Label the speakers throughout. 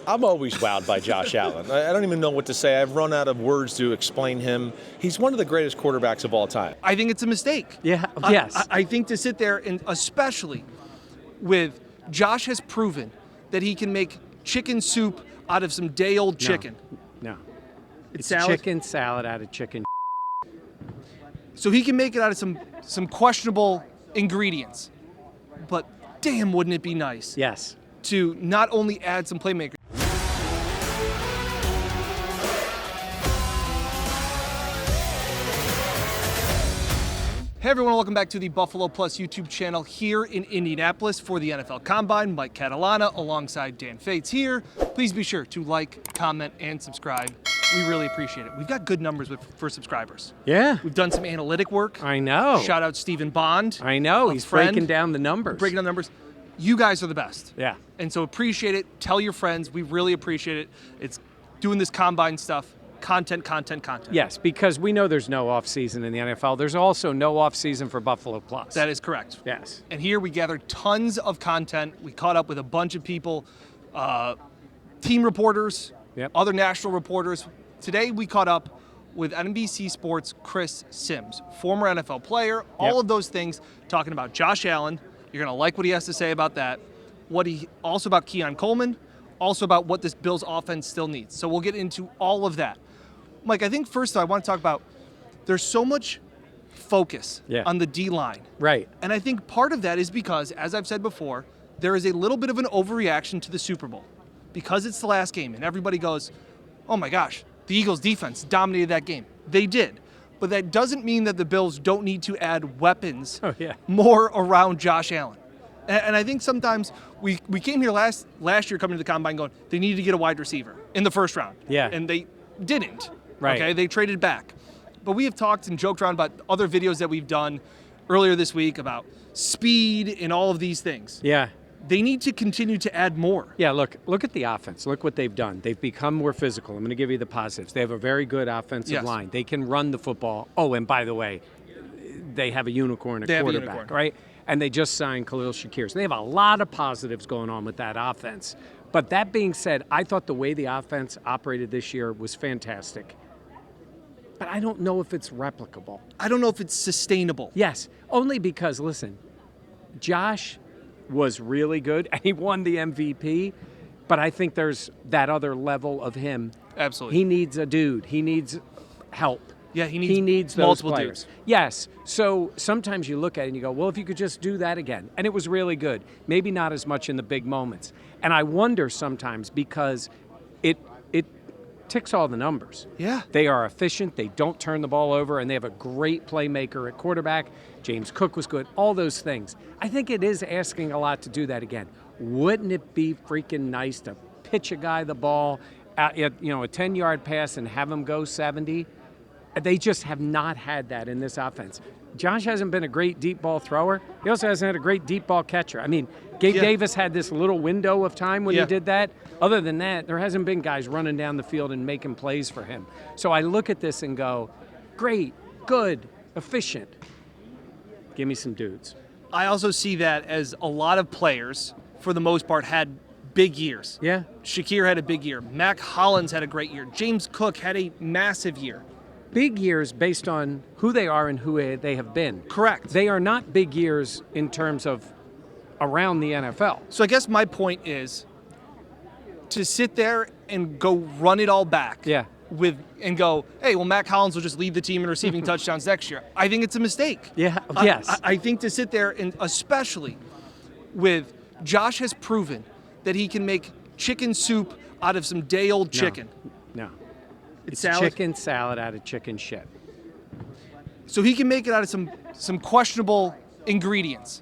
Speaker 1: I'm always wowed by Josh Allen. I don't even know what to say. I've run out of words to explain him. He's one of the greatest quarterbacks of all time.
Speaker 2: I think it's a mistake.
Speaker 3: Yeah, yes.
Speaker 2: I think to sit there, and especially with Josh has proven that he can make chicken soup out of some day-old chicken.
Speaker 3: No. It's
Speaker 2: salad?
Speaker 3: chicken salad out of chicken.
Speaker 2: So he can make it out of some questionable ingredients. But damn, wouldn't it be nice
Speaker 3: Yes.
Speaker 2: to not only add some playmakers. Hey everyone, welcome back to the Buffalo Plus YouTube channel here in Indianapolis for the NFL Combine. Mike Catalana alongside Dan Fates here. Please be sure to like, comment, and subscribe. We really appreciate it. We've got good numbers for subscribers.
Speaker 3: Yeah.
Speaker 2: We've done some analytic work.
Speaker 3: I know.
Speaker 2: Shout out Stephen Bond.
Speaker 3: I know. He's breaking down the numbers.
Speaker 2: Breaking down the numbers. You guys are the best.
Speaker 3: Yeah.
Speaker 2: And so appreciate it. Tell your friends. We really appreciate it. It's doing this Combine stuff. Content.
Speaker 3: Yes, because we know there's no off season in the NFL. There's also no off season for Buffalo Plus.
Speaker 2: That is correct.
Speaker 3: Yes.
Speaker 2: And here we gathered tons of content. We caught up with a bunch of people, team reporters, other national reporters. Today we caught up with NBC Sports' Chris SIMMS, former NFL player, all of those things, talking about Josh Allen. You're going to like what he has to say about that. Also about Keon Coleman, also about what this Bills offense still needs. So we'll get into all of that. Mike, I think first I want to talk about there's so much focus on the D-line.
Speaker 3: Right.
Speaker 2: And I think part of that is because, as I've said before, there is a little bit of an overreaction to the Super Bowl because it's the last game and everybody goes, oh my gosh, the Eagles defense dominated that game. They did. But that doesn't mean that the Bills don't need to add weapons more around Josh Allen. And I think sometimes we came here last year coming to the Combine going, they needed to get a wide receiver in the first round.
Speaker 3: Yeah.
Speaker 2: And they didn't.
Speaker 3: Right.
Speaker 2: Okay, they traded back. But we have talked and joked around about other videos that we've done earlier this week about speed and all of these things.
Speaker 3: Yeah.
Speaker 2: They need to continue to add more.
Speaker 3: Yeah, look at the offense. Look what they've done. They've become more physical. I'm going to give you the positives. They have a very good offensive line. They can run the football. Oh, and by the way, they have a unicorn at quarterback, right? And they just signed Khalil Shakir. So they have a lot of positives going on with that offense. But that being said, I thought the way the offense operated this year was fantastic. But I don't know if it's replicable.
Speaker 2: I don't know if it's sustainable.
Speaker 3: Yes, only because, listen, Josh was really good, and he won the MVP, but I think there's that other level of him.
Speaker 2: Absolutely.
Speaker 3: He needs a dude. He needs help.
Speaker 2: Yeah, he needs
Speaker 3: those
Speaker 2: multiple
Speaker 3: players.
Speaker 2: dudes.
Speaker 3: Yes. So sometimes you look at it and you go, well, if you could just do that again. And it was really good. Maybe not as much in the big moments. And I wonder sometimes because it ticks all the numbers.
Speaker 2: Yeah.
Speaker 3: They are efficient. They don't turn the ball over. And they have a great playmaker at quarterback. James Cook was good. All those things. I think it is asking a lot to do that again. Wouldn't it be freaking nice to pitch a guy the ball at, a 10-yard pass and have him go 70? They just have not had that in this offense. Josh hasn't been a great deep ball thrower. He also hasn't had a great deep ball catcher. I mean, Gabe Davis had this little window of time when he did that. Other than that, there hasn't been guys running down the field and making plays for him. So I look at this and go, great, good, efficient. Give me some dudes.
Speaker 2: I also see that as a lot of players, for the most part, had big years.
Speaker 3: Yeah.
Speaker 2: Shakir had a big year. Mac Hollins had a great year. James Cook had a massive year.
Speaker 3: Big years based on who they are and who they have been.
Speaker 2: Correct.
Speaker 3: They are not big years in terms of around the NFL.
Speaker 2: So I guess my point is to sit there and go run it all back.
Speaker 3: Yeah.
Speaker 2: And go, hey, well, Mac Hollins will just lead the team in receiving touchdowns next year. I think it's a mistake.
Speaker 3: Yeah. Yes.
Speaker 2: I think to sit there and especially with Josh has proven that he can make chicken soup out of some day-old chicken.
Speaker 3: No. It's
Speaker 2: salad?
Speaker 3: chicken salad out of chicken shit.
Speaker 2: So he can make it out of some questionable ingredients.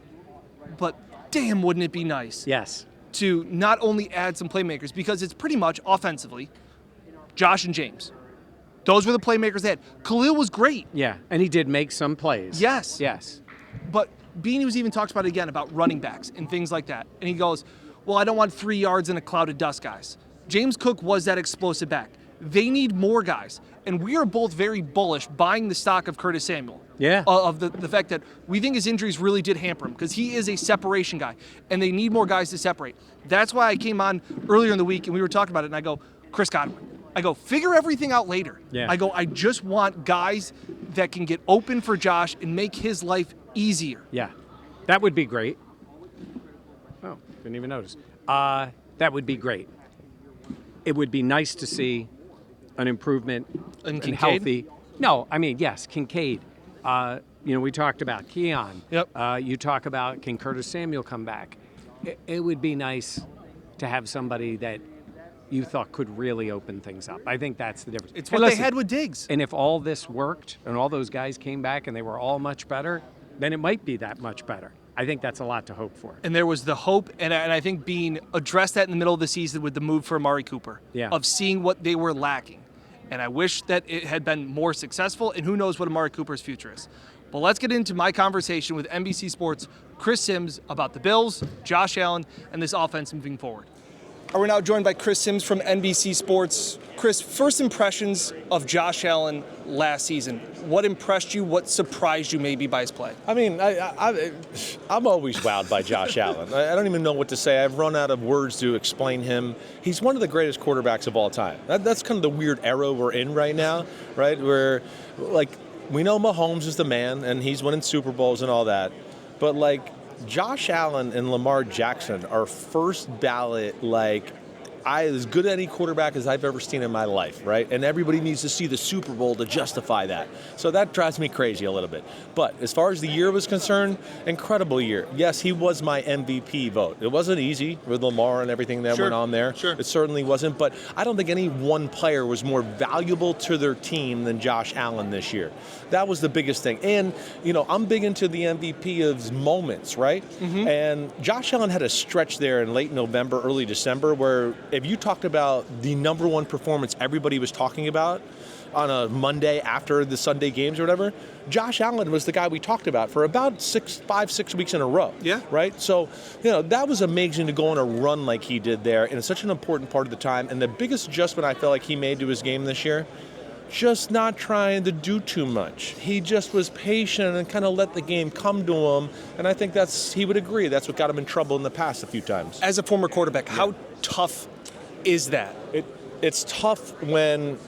Speaker 2: But damn, wouldn't it be nice
Speaker 3: Yes.
Speaker 2: to not only add some playmakers, because it's pretty much offensively Josh and James. Those were the playmakers they had. Khalil was great.
Speaker 3: Yeah, and he did make some plays.
Speaker 2: Yes.
Speaker 3: Yes.
Speaker 2: But Beanie was even talks about it again about running backs and things like that. And he goes, well, I don't want 3 yards in a cloud of dust, guys. James Cook was that explosive back. They need more guys. And we are both very bullish buying the stock of Curtis Samuel.
Speaker 3: Yeah.
Speaker 2: Of the fact that we think his injuries really did hamper him because he is a separation guy and they need more guys to separate. That's why I came on earlier in the week and we were talking about it and I go, Chris Godwin. I go, figure everything out later.
Speaker 3: Yeah.
Speaker 2: I go, I just want guys that can get open for Josh and make his life easier.
Speaker 3: Yeah. That would be great. Oh, didn't even notice. That would be great. It would be nice to see an improvement
Speaker 2: And
Speaker 3: and
Speaker 2: Kincaid?
Speaker 3: healthy. No, I mean, yes, Kincaid. We talked about Keon.
Speaker 2: Yep.
Speaker 3: You talk about, can Curtis Samuel come back? It would be nice to have somebody that you thought could really open things up. I think that's the difference.
Speaker 2: It's
Speaker 3: And
Speaker 2: what they
Speaker 3: listen,
Speaker 2: had with Diggs.
Speaker 3: And if all this worked and all those guys came back and they were all much better, then it might be that much better. I think that's a lot to hope for.
Speaker 2: And there was the hope, and I think being addressed that in the middle of the season with the move for Amari Cooper,
Speaker 3: Yeah.
Speaker 2: of seeing what they were lacking. And I wish that it had been more successful, and who knows what Amari Cooper's future is. But let's get into my conversation with NBC Sports' Chris SIMMS about the Bills, Josh Allen, and this offense moving forward. We're now joined by Chris SIMMS from NBC Sports. Chris, first impressions of Josh Allen last season. What impressed you? What surprised you maybe by his play?
Speaker 1: I mean, I'm always wowed by Josh Allen. I don't even know what to say. I've run out of words to explain him. He's one of the greatest quarterbacks of all time. That's kind of the weird era we're in right now, right? Where, like, we know Mahomes is the man, and he's winning Super Bowls and all that. But, like, Josh Allen and Lamar Jackson are first ballot, like, as good any quarterback as I've ever seen in my life, right? And everybody needs to see the Super Bowl to justify that. So that drives me crazy a little bit. But as far as the year was concerned, incredible year. Yes, he was my MVP vote. It wasn't easy with Lamar and everything that went on there.
Speaker 2: Sure.
Speaker 1: It certainly wasn't. But I don't think any one player was more valuable to their team than Josh Allen this year. That was the biggest thing. And, I'm big into the MVP of moments, right? Mm-hmm. And Josh Allen had a stretch there in late November, early December, where if you talked about the number one performance everybody was talking about on a Monday after the Sunday games or whatever, Josh Allen was the guy we talked about for about 5-6 weeks in a row.
Speaker 2: Yeah.
Speaker 1: Right? So, that was amazing to go on a run like he did there, and it's such an important part of the time. And the biggest adjustment I felt like he made to his game this year, just not trying to do too much. He just was patient and kind of let the game come to him. And I think he would agree, that's what got him in trouble in the past a few times.
Speaker 2: As a former quarterback, how tough is that?
Speaker 1: It's tough when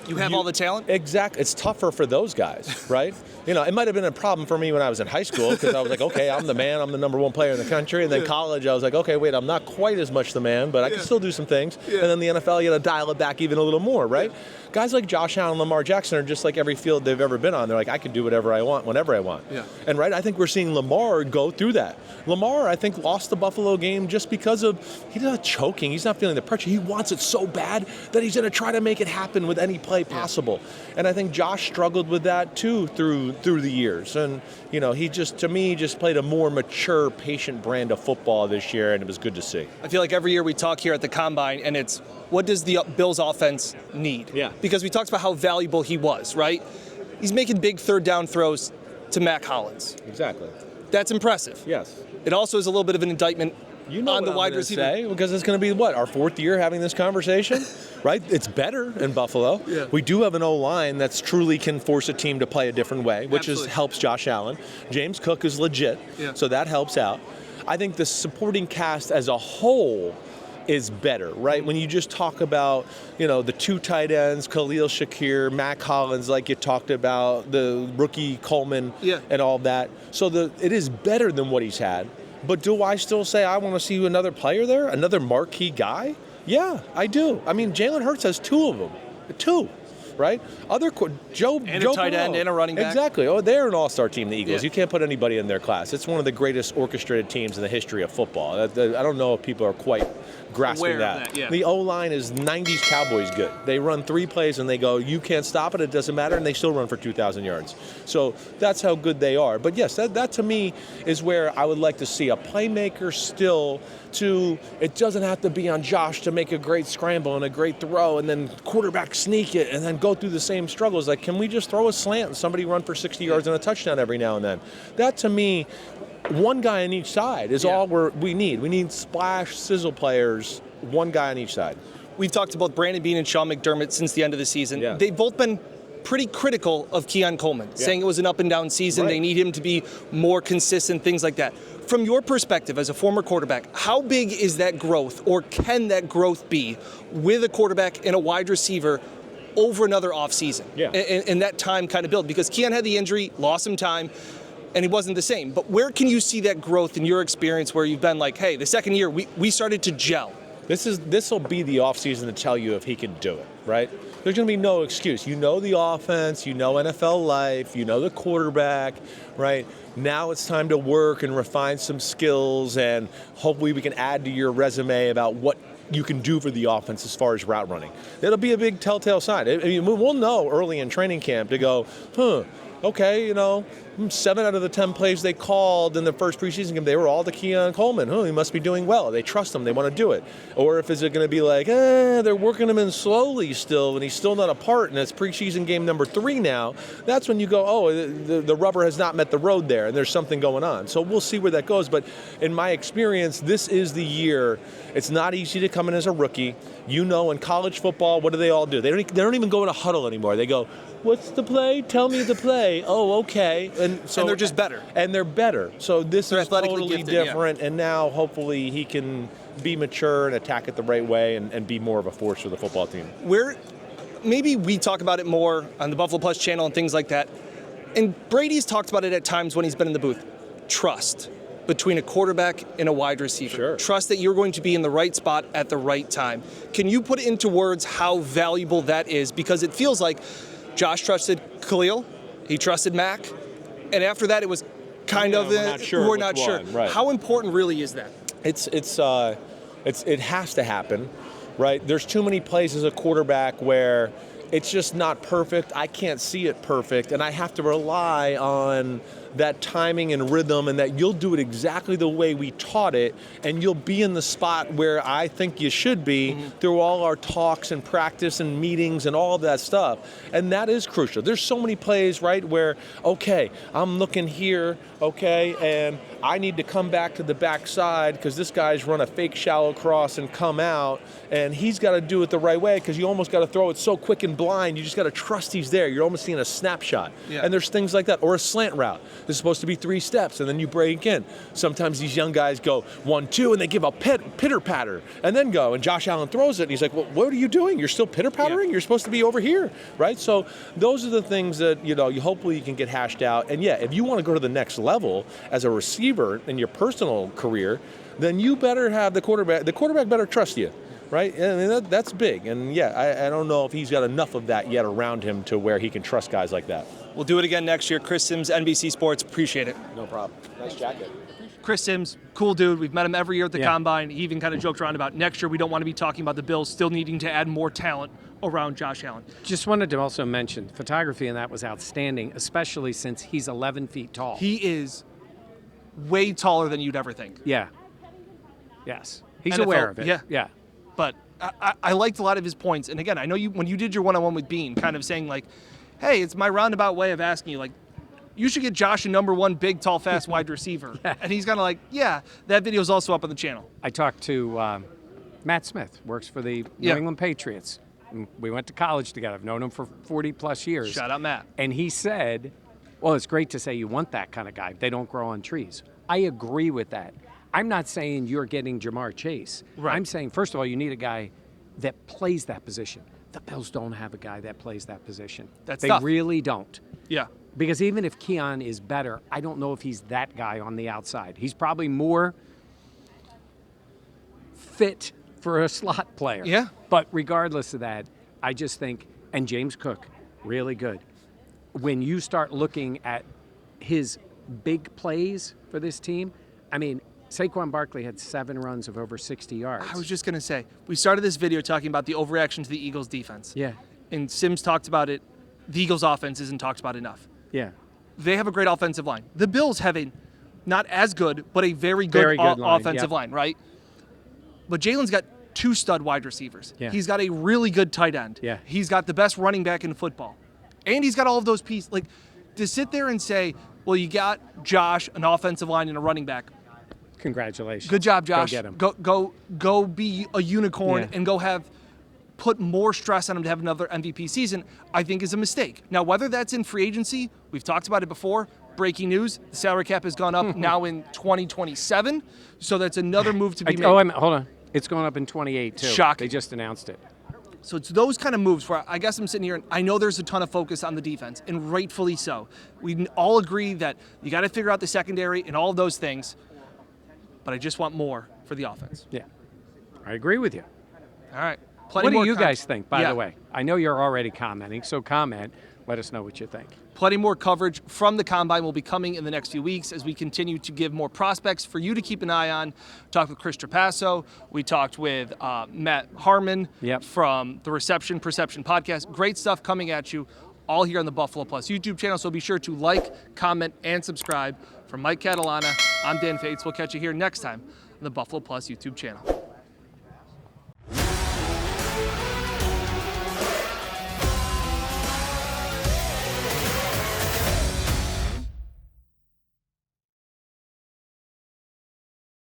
Speaker 2: you have all the talent?
Speaker 1: Exactly. It's tougher for those guys, right? It might have been a problem for me when I was in high school because I was like, okay, I'm the man. I'm the number one player in the country. And then college, I was like, okay, wait, I'm not quite as much the man, but I can still do some things. Yeah. And then the NFL, you got to dial it back even a little more, right? Yeah. Guys like Josh Allen and Lamar Jackson are just like every field they've ever been on. They're like, I can do whatever I want, whenever I want. Yeah. And right, I think we're seeing Lamar go through that. Lamar, I think, lost the Buffalo game just because he's not choking. He's not feeling the pressure. He wants it so bad that he's going to try to make it happen with any play possible. Yeah. And I think Josh struggled with that too through the years. And, he to me, played a more mature, patient brand of football this year, and it was good to see.
Speaker 2: I feel like every year we talk here at the Combine, and it's, what does the Bills offense need?
Speaker 1: Yeah.
Speaker 2: Because we talked about how valuable he was, right? He's making big third down throws to Mac Hollins.
Speaker 1: Exactly.
Speaker 2: That's impressive.
Speaker 1: Yes.
Speaker 2: It also is a little bit of an indictment on the wide receiver.
Speaker 1: Say, because it's going to be, our fourth year having this conversation, right? It's better in Buffalo. Yeah. We do have an O-line that's truly can force a team to play a different way, which helps Josh Allen. James Cook is legit, so that helps out. I think the supporting cast as a whole is better, right? When you just talk about, the two tight ends, Khalil Shakir, Mac Hollins, like you talked about, the rookie Coleman, and all that. So it is better than what he's had. But do I still say I want to see another player there, another marquee guy? Yeah, I do. I mean, Jalen Hurts has two of them. Two. Right? Joe
Speaker 2: tight end and a running back.
Speaker 1: Exactly. Oh, they're an all-star team, the Eagles. Yeah. You can't put anybody in their class. It's one of the greatest orchestrated teams in the history of football. I don't know if people are quite grasping that. The O-line is 90s Cowboys good. They run 3 plays and they go, you can't stop it, it doesn't matter, and they still run for 2,000 yards. So that's how good they are. But yes, that to me is where I would like to see a playmaker still it doesn't have to be on Josh to make a great scramble and a great throw and then quarterback sneak it and then go through the same struggles. Like, can we just throw a slant and somebody run for 60 yards and a touchdown every now and then? That to me, one guy on each side is all we need. We need splash, sizzle players, one guy on each side.
Speaker 2: we've talked about Brandon Beane and Sean McDermott since the end of the season.
Speaker 1: Yeah.
Speaker 2: They've both been pretty critical of Keon Coleman, saying it was an up and down season.
Speaker 1: Right.
Speaker 2: They need him to be more consistent, things like that. From your perspective as a former quarterback, how big is that growth, or can that growth be with a quarterback and a wide receiver over another offseason?
Speaker 1: Yeah.
Speaker 2: And that time kind of build, because Keon had the injury, lost some time, and he wasn't the same. But where can you see that growth in your experience where you've been like, hey, the second year we started to gel?
Speaker 1: This will be the offseason to tell you if he can do it, right? There's going to be no excuse. You know the offense, you know NFL life, you know the quarterback, right? Now it's time to work and refine some skills, and hopefully we can add to your resume about what you can do for the offense as far as route running. It'll be a big telltale sign. I mean, we'll know early in training camp to go, okay, 7 out of the 10 plays they called in the first preseason game, they were all to Keon Coleman. He must be doing well. They trust him. They want to do it. Or if is it going to be like, they're working him in slowly still, and he's still not a part, and it's preseason game number 3 now. That's when you go, the rubber has not met the road there, and there's something going on. So we'll see where that goes. But in my experience, this is the year. It's not easy to come in as a rookie. In college football, what do they all do? They don't even go in a huddle anymore. They go, what's the play? Tell me the play. Oh, okay. And
Speaker 2: they're just better.
Speaker 1: And they're better. So they're
Speaker 2: is totally
Speaker 1: totally
Speaker 2: gifted,
Speaker 1: different. Yeah. And now hopefully he can be mature and attack it the right way and be more of a force for the football team.
Speaker 2: Maybe we talk about it more on the Buffalo Plus channel and things like that. And Brady's talked about it at times when he's been in the booth. Trust between a quarterback and a wide receiver.
Speaker 1: Sure.
Speaker 2: Trust that you're going to be in the right spot at the right time. Can you put into words how valuable that is? Because it feels like Josh trusted Khalil, he trusted Mac, and after that it was we're not sure.
Speaker 1: Right.
Speaker 2: How important really is that?
Speaker 1: It has to happen, right? There's too many plays as a quarterback where it's just not perfect. I can't see it perfect, and I have to rely on that timing and rhythm, and that you'll do it exactly the way we taught it, and you'll be in the spot where I think you should be through all our talks and practice and meetings and all of that stuff. And that is crucial. There's so many plays, right, where, okay, I'm looking here, okay, and I need to come back to the backside because this guy's run a fake shallow cross and come out, and he's got to do it the right way because you almost got to throw it so quick and blind. You just got to trust he's there. You're almost seeing a snapshot. Yeah. And there's things like that. Or a slant route. There's supposed to be 3 steps, and then you break in. Sometimes these young guys go 1-2, and they give a pitter-patter, and then go. And Josh Allen throws it, and he's like, well, what are you doing? You're still pitter-pattering? Yeah. You're supposed to be over here, right? So those are the things that, you hopefully you can get hashed out. And, yeah, if you want to go to the next level as a receiver in your personal career, then you better have the quarterback. The quarterback better trust you. Right? I mean, that's big. And, yeah, I don't know if he's got enough of that yet around him to where he can trust guys like that.
Speaker 2: We'll do it again next year. Chris SIMMS, NBC Sports. Appreciate it.
Speaker 1: No problem. Nice jacket.
Speaker 2: Chris SIMMS, cool dude. We've met him every year at the Combine. He even kind of joked around about next year we don't want to be talking about the Bills still needing to add more talent around Josh Allen.
Speaker 3: Just wanted to also mention photography, and that was outstanding, especially since he's 11 feet tall.
Speaker 2: He is way taller than you'd ever think.
Speaker 3: Yeah. Yes. He's
Speaker 2: NFL,
Speaker 3: aware of it.
Speaker 2: Yeah. But I liked a lot of his points. And again, I know when you did your one-on-one with Beane, kind of saying like, hey, it's my roundabout way of asking you, like, you should get Josh a number 1 big, tall, fast wide receiver. Yeah. And he's kind of like, yeah, that video is also up on the channel.
Speaker 3: I talked to Matt Smith, works for the New England Patriots. We went to college together. I've known him for 40-plus years.
Speaker 2: Shout out, Matt.
Speaker 3: And he said, well, it's great to say you want that kind of guy. They don't grow on trees. I agree with that. I'm not saying you're getting Jamar Chase. Right. I'm saying, first of all, you need a guy that plays that position. The Bills don't have a guy that plays that position.
Speaker 2: That's
Speaker 3: They
Speaker 2: tough.
Speaker 3: really don't.
Speaker 2: Yeah.
Speaker 3: Because even if Keon is better, I don't know if he's that guy on the outside. He's probably more fit for a slot player.
Speaker 2: Yeah.
Speaker 3: But regardless of that, I just think, and James Cook, really good. When you start looking at his big plays for this team, I mean, Saquon Barkley had 7 runs of over 60 yards.
Speaker 2: I was just going to say, we started this video talking about the overreaction to the Eagles defense.
Speaker 3: Yeah.
Speaker 2: And SIMMS talked about it. The Eagles offense isn't talked about enough.
Speaker 3: Yeah.
Speaker 2: They have a great offensive line. The Bills have a not as good, but a very good offensive line, right? But Jalen's got 2 stud wide receivers.
Speaker 3: Yeah.
Speaker 2: He's got a really good tight end.
Speaker 3: Yeah.
Speaker 2: He's got the best running back in football. And he's got all of those pieces. Like, to sit there and say, well, you got Josh, an offensive line, and a running back.
Speaker 3: Congratulations.
Speaker 2: Good job, Josh.
Speaker 3: Go get him.
Speaker 2: Go be a unicorn and go have put more stress on him to have another MVP season, I think is a mistake. Now, whether that's in free agency, we've talked about it before. Breaking news, the salary cap has gone up now in 2027, so that's another move to be made.
Speaker 3: Hold on. It's going up in 28, too.
Speaker 2: Shocking.
Speaker 3: They just announced it.
Speaker 2: So it's those kind of moves where I guess I'm sitting here and I know there's a ton of focus on the defense, and rightfully so. We all agree that you got to figure out the secondary and all of those things, but I just want more for the offense.
Speaker 3: Yeah, I agree with you.
Speaker 2: All right.
Speaker 3: What do you guys think, by the way? I know you're already commenting, so comment. Let us know what you think.
Speaker 2: Plenty more coverage from the Combine will be coming in the next few weeks as we continue to give more prospects for you to keep an eye on. Talked with Chris Trapasso. We talked with Matt Harmon from the Reception Perception podcast. Great stuff coming at you all here on the Buffalo Plus YouTube channel. So be sure to like, comment, and subscribe. From Mike Catalana, I'm Dan Fates. We'll catch you here next time on the Buffalo Plus YouTube channel.